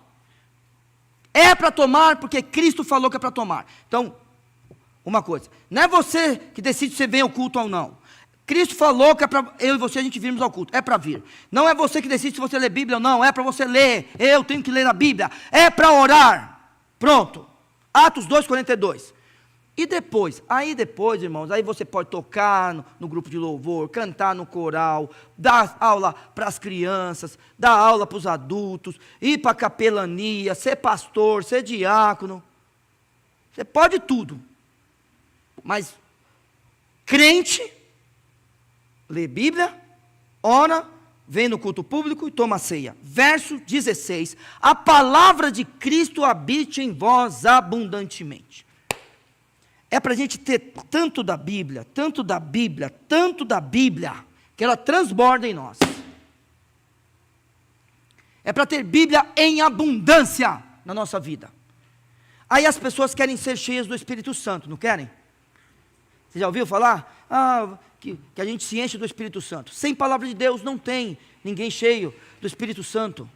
É para tomar porque Cristo falou que é para tomar. Então, uma coisa, não é você que decide se você vem ao culto ou não. Cristo falou que é para eu e você a gente virmos ao culto, é para vir. Não é você que decide se você lê Bíblia ou não, é para você ler. Eu tenho que ler a Bíblia, é para orar. Pronto. Atos 2:42. E depois, irmãos, aí você pode tocar no grupo de louvor, cantar no coral, dar aula para as crianças, dar aula para os adultos, ir para a capelania, ser pastor, ser diácono. Você pode tudo. Mas crente, lê Bíblia, ora, vem no culto público e toma ceia. Verso 16. A palavra de Cristo habite em vós abundantemente. É para a gente ter tanto da Bíblia, que ela transborda em nós. É para ter Bíblia em abundância na nossa vida. Aí as pessoas querem ser cheias do Espírito Santo, não querem? Você já ouviu falar? Que a gente se enche do Espírito Santo. Sem palavra de Deus não tem ninguém cheio do Espírito Santo.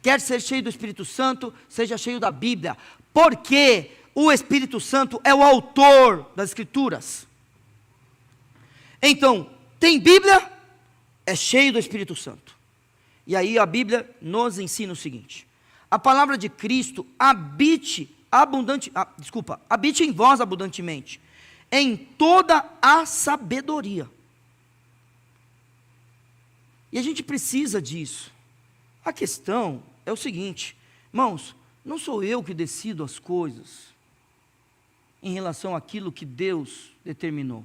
Quer ser cheio do Espírito Santo, seja cheio da Bíblia. Porque o Espírito Santo é o autor das Escrituras. Então, tem Bíblia, é cheio do Espírito Santo. E aí a Bíblia nos ensina o seguinte: a palavra de Cristo habite habite em vós abundantemente, em toda a sabedoria. E a gente precisa disso. A questão é o seguinte, irmãos, não sou eu que decido as coisas em relação àquilo que Deus determinou.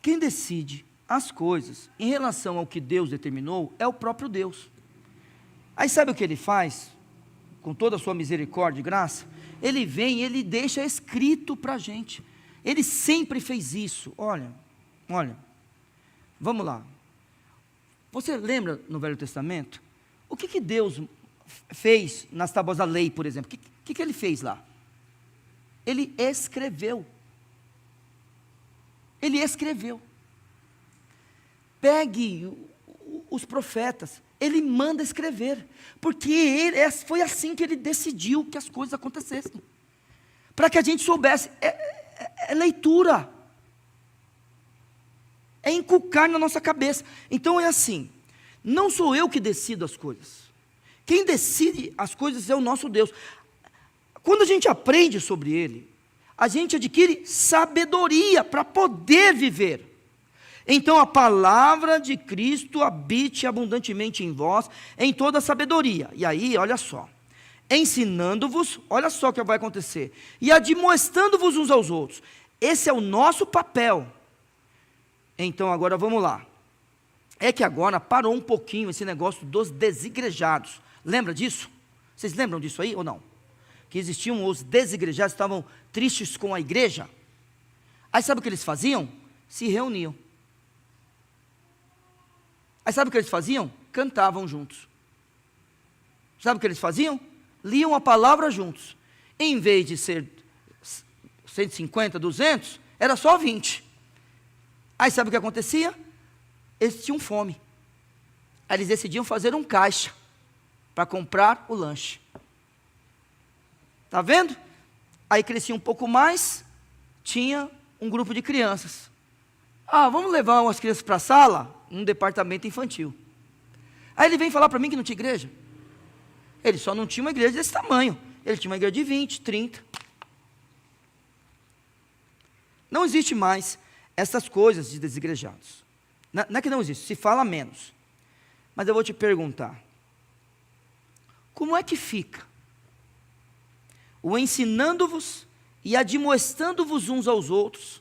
Quem decide as coisas em relação ao que Deus determinou é o próprio Deus. Aí sabe o que Ele faz? Com toda a sua misericórdia e graça, Ele vem e Ele deixa escrito para a gente. Ele sempre fez isso. Olha, vamos lá. Você lembra no Velho Testamento? O que Deus fez nas tábuas da lei, por exemplo? O que Ele fez lá? Ele escreveu. Ele escreveu. Pegue os profetas, Ele manda escrever, porque foi assim que Ele decidiu que as coisas acontecessem, para que a gente soubesse. É leitura, é inculcar na nossa cabeça. Então é assim, não sou eu que decido as coisas, quem decide as coisas é o nosso Deus. Quando a gente aprende sobre Ele, a gente adquire sabedoria para poder viver. Então a palavra de Cristo habite abundantemente em vós, em toda a sabedoria. E aí, olha só, ensinando-vos, olha só o que vai acontecer, e admoestando-vos uns aos outros. Esse é o nosso papel. Então agora vamos lá. É que agora parou um pouquinho esse negócio dos desigrejados. Lembra disso? Vocês lembram disso aí ou não? Que existiam os desigrejados, estavam tristes com a igreja. Aí sabe o que eles faziam? Se reuniam. Aí sabe o que eles faziam? Cantavam juntos. Sabe o que eles faziam? Liam a palavra juntos. Em vez de ser 150, 200, era só 20. Aí sabe o que acontecia? Eles tinham fome. Aí eles decidiam fazer um caixa para comprar o lanche. Está vendo? Aí crescia um pouco mais, tinha um grupo de crianças. Vamos levar as crianças para a sala? Um departamento infantil. Aí ele vem falar para mim que não tinha igreja. Ele só não tinha uma igreja desse tamanho. Ele tinha uma igreja de 20, 30. Não existe mais essas coisas de desigrejados. Não é que não existe, se fala menos. Mas eu vou te perguntar, como é que fica o ensinando-vos e admoestando-vos uns aos outros,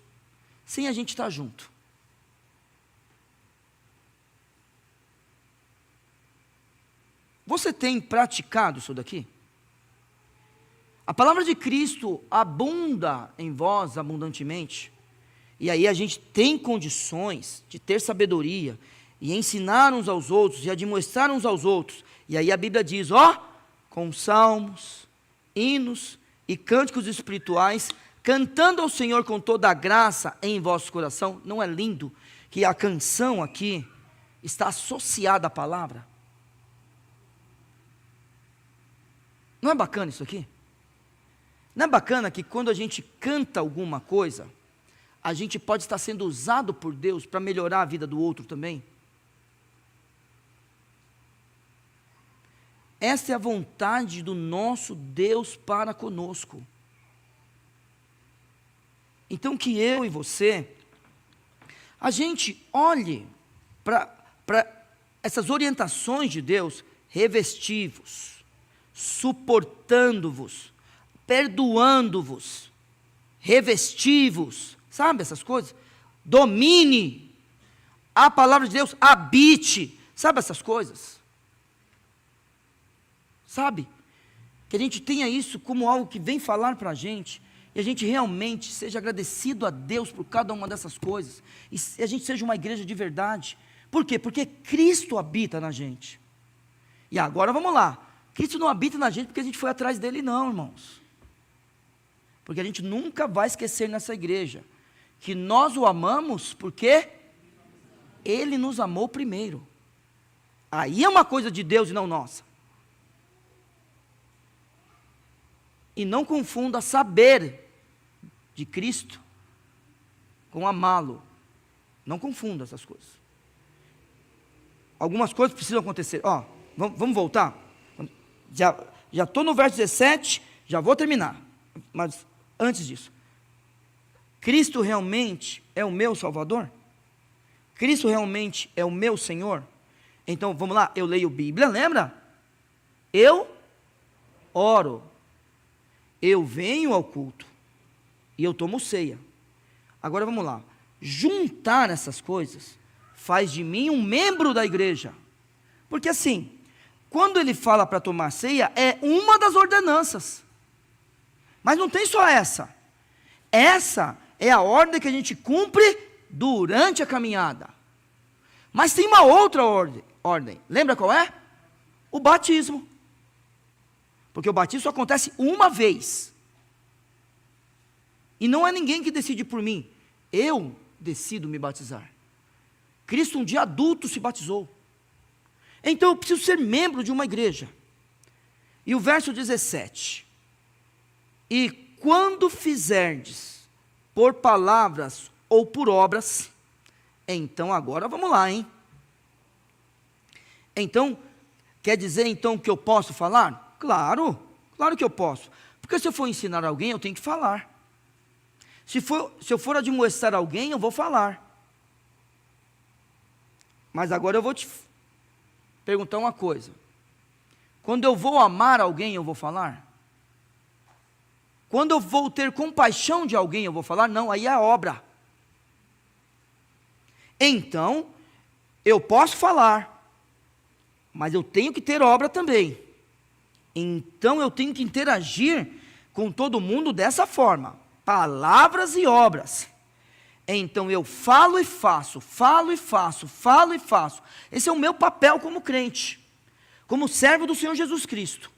sem a gente estar junto? Você tem praticado isso daqui? A palavra de Cristo abunda em vós abundantemente, e aí a gente tem condições de ter sabedoria, e ensinar uns aos outros, e admoestar uns aos outros, e aí a Bíblia diz, com salmos, hinos e cânticos espirituais, cantando ao Senhor com toda a graça em vosso coração. Não é lindo que a canção aqui está associada à palavra? Não é bacana isso aqui? Não é bacana que quando a gente canta alguma coisa, a gente pode estar sendo usado por Deus para melhorar a vida do outro também? Essa é a vontade do nosso Deus para conosco. Então que eu e você, a gente olhe para essas orientações de Deus, revesti-vos, suportando-vos, perdoando-vos, revesti-vos, sabe essas coisas? Domine, a palavra de Deus habite, sabe essas coisas? Sabe? Que a gente tenha isso como algo que vem falar para a gente, e a gente realmente seja agradecido a Deus por cada uma dessas coisas, e a gente seja uma igreja de verdade. Por quê? Porque Cristo habita na gente. E agora vamos lá, Cristo não habita na gente porque a gente foi atrás dele não, irmãos. Porque a gente nunca vai esquecer nessa igreja, que nós o amamos porque Ele nos amou primeiro. Aí é uma coisa de Deus e não nossa. E não confunda saber de Cristo com amá-lo. Não confunda essas coisas. Algumas coisas precisam acontecer. Vamos voltar? Já já estou no verso 17, já vou terminar. Mas antes disso, Cristo realmente é o meu Salvador? Cristo realmente é o meu Senhor? Então, vamos lá, eu leio Bíblia, lembra? Eu oro, eu venho ao culto, e eu tomo ceia. Agora vamos lá, juntar essas coisas, faz de mim um membro da igreja, porque assim, quando ele fala para tomar ceia, é uma das ordenanças, mas não tem só essa é a ordem que a gente cumpre durante a caminhada, mas tem uma outra ordem, lembra qual é? O batismo, porque o batismo só acontece uma vez, e não é ninguém que decide por mim, eu decido me batizar. Cristo um dia adulto se batizou, então eu preciso ser membro de uma igreja. E o verso 17, e quando fizerdes por palavras ou por obras, então agora vamos lá, hein? Então, quer dizer então que eu posso falar? Claro que eu posso, porque se eu for ensinar alguém, eu tenho que falar. Se eu for admoestar alguém, eu vou falar. Mas agora eu vou te perguntar uma coisa. Quando eu vou amar alguém, eu vou falar? Quando eu vou ter compaixão de alguém, eu vou falar? Não, aí é obra. Então, eu posso falar, mas eu tenho que ter obra também. Então, eu tenho que interagir com todo mundo dessa forma. Palavras e obras. Então eu falo e faço, falo e faço, falo e faço. Esse é o meu papel como crente, como servo do Senhor Jesus Cristo.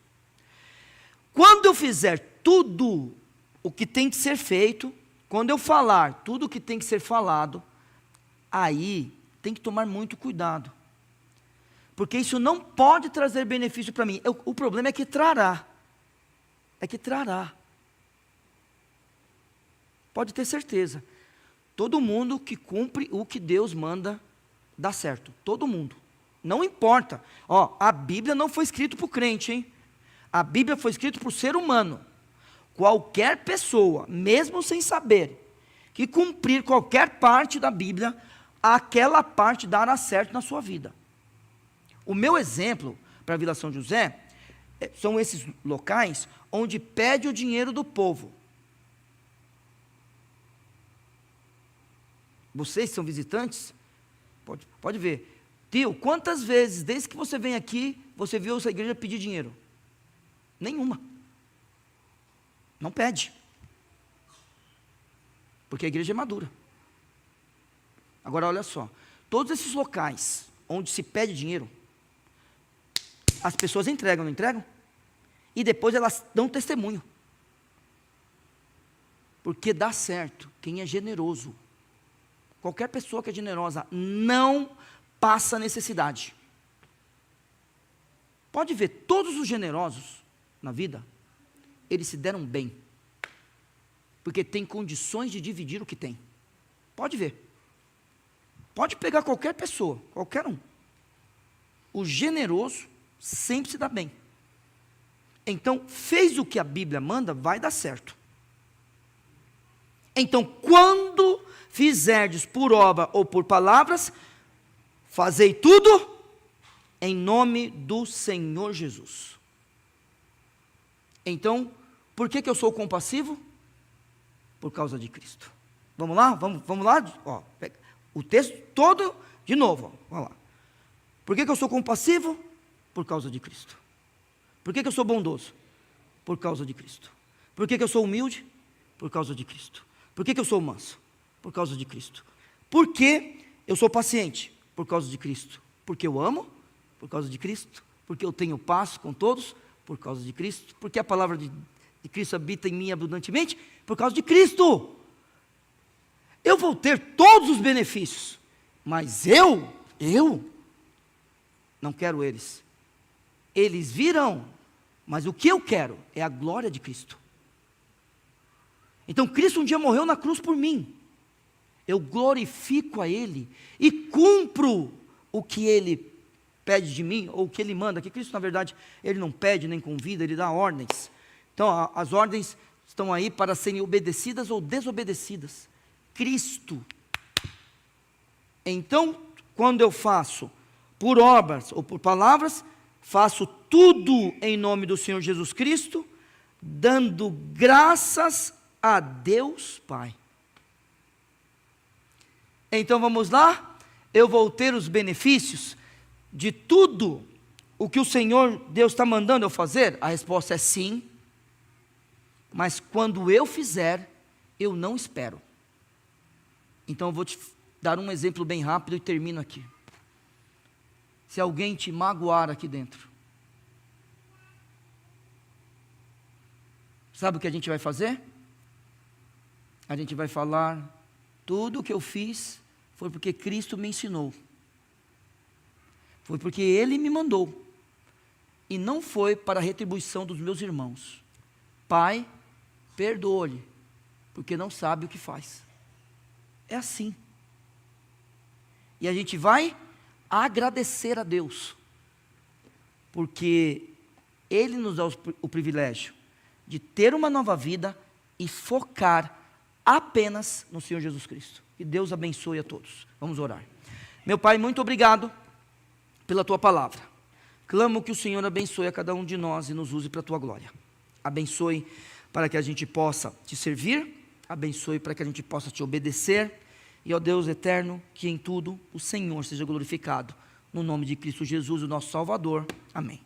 Quando eu fizer tudo o que tem que ser feito, quando eu falar tudo o que tem que ser falado, aí tem que tomar muito cuidado, porque isso não pode trazer benefício para mim. O problema é que trará. Pode ter certeza, todo mundo que cumpre o que Deus manda, dá certo, todo mundo, não importa, a Bíblia não foi escrita para o crente, hein? A Bíblia foi escrita para o ser humano, qualquer pessoa, mesmo sem saber, que cumprir qualquer parte da Bíblia, aquela parte dará certo na sua vida. O meu exemplo para a Vila São José, são esses locais, onde pede o dinheiro do povo. Vocês são visitantes? Pode ver. Tio, quantas vezes, desde que você vem aqui, você viu essa igreja pedir dinheiro? Nenhuma. Não pede. Porque a igreja é madura. Agora olha só, todos esses locais onde se pede dinheiro, as pessoas entregam, não entregam? E depois elas dão testemunho. Porque dá certo quem é generoso. Qualquer pessoa que é generosa não passa necessidade. Pode ver, todos os generosos na vida, eles se deram bem, porque têm condições de dividir o que tem. Pode ver. Pode pegar qualquer pessoa, qualquer um. O generoso sempre se dá bem. Então, fez o que a Bíblia manda, vai dar certo. Então, quando fizerdes por obra ou por palavras, fazei tudo em nome do Senhor Jesus. Então, por que eu sou compassivo? Por causa de Cristo. Vamos lá? Vamos lá? O texto todo, de novo. Vamos lá. Por que eu sou compassivo? Por causa de Cristo. Por que eu sou bondoso? Por causa de Cristo. Por que eu sou humilde? Por causa de Cristo. Por que eu sou manso? Por causa de Cristo. Por que eu sou paciente? Por causa de Cristo. Porque eu amo? Por causa de Cristo. Porque eu tenho paz com todos? Por causa de Cristo. Porque a palavra de Cristo habita em mim abundantemente? Por causa de Cristo. Eu vou ter todos os benefícios, mas eu não quero eles. Eles virão, mas o que eu quero é a glória de Cristo. Então Cristo um dia morreu na cruz por mim. Eu glorifico a Ele e cumpro o que Ele pede de mim, ou o que Ele manda, que Cristo, na verdade, Ele não pede nem convida, Ele dá ordens. Então, as ordens estão aí para serem obedecidas ou desobedecidas. Cristo. Então, quando eu faço por obras ou por palavras, faço tudo em nome do Senhor Jesus Cristo, dando graças a Deus Pai. Então vamos lá, eu vou ter os benefícios de tudo o que o Senhor Deus está mandando eu fazer? A resposta é sim, mas quando eu fizer, eu não espero. Então eu vou te dar um exemplo bem rápido e termino aqui. Se alguém te magoar aqui dentro, sabe o que a gente vai fazer? A gente vai falar, tudo o que eu fiz foi porque Cristo me ensinou. Foi porque Ele me mandou. E não foi para a retribuição dos meus irmãos. Pai, perdoa-lhe, porque não sabe o que faz. É assim. E a gente vai agradecer a Deus, porque Ele nos dá o privilégio de ter uma nova vida e focar apenas no Senhor Jesus Cristo. Que Deus abençoe a todos. Vamos orar. Meu Pai, muito obrigado pela Tua palavra. Clamo que o Senhor abençoe a cada um de nós e nos use para a Tua glória. Abençoe para que a gente possa Te servir, abençoe para que a gente possa Te obedecer, e ó Deus eterno, que em tudo o Senhor seja glorificado, no nome de Cristo Jesus, o nosso Salvador. Amém.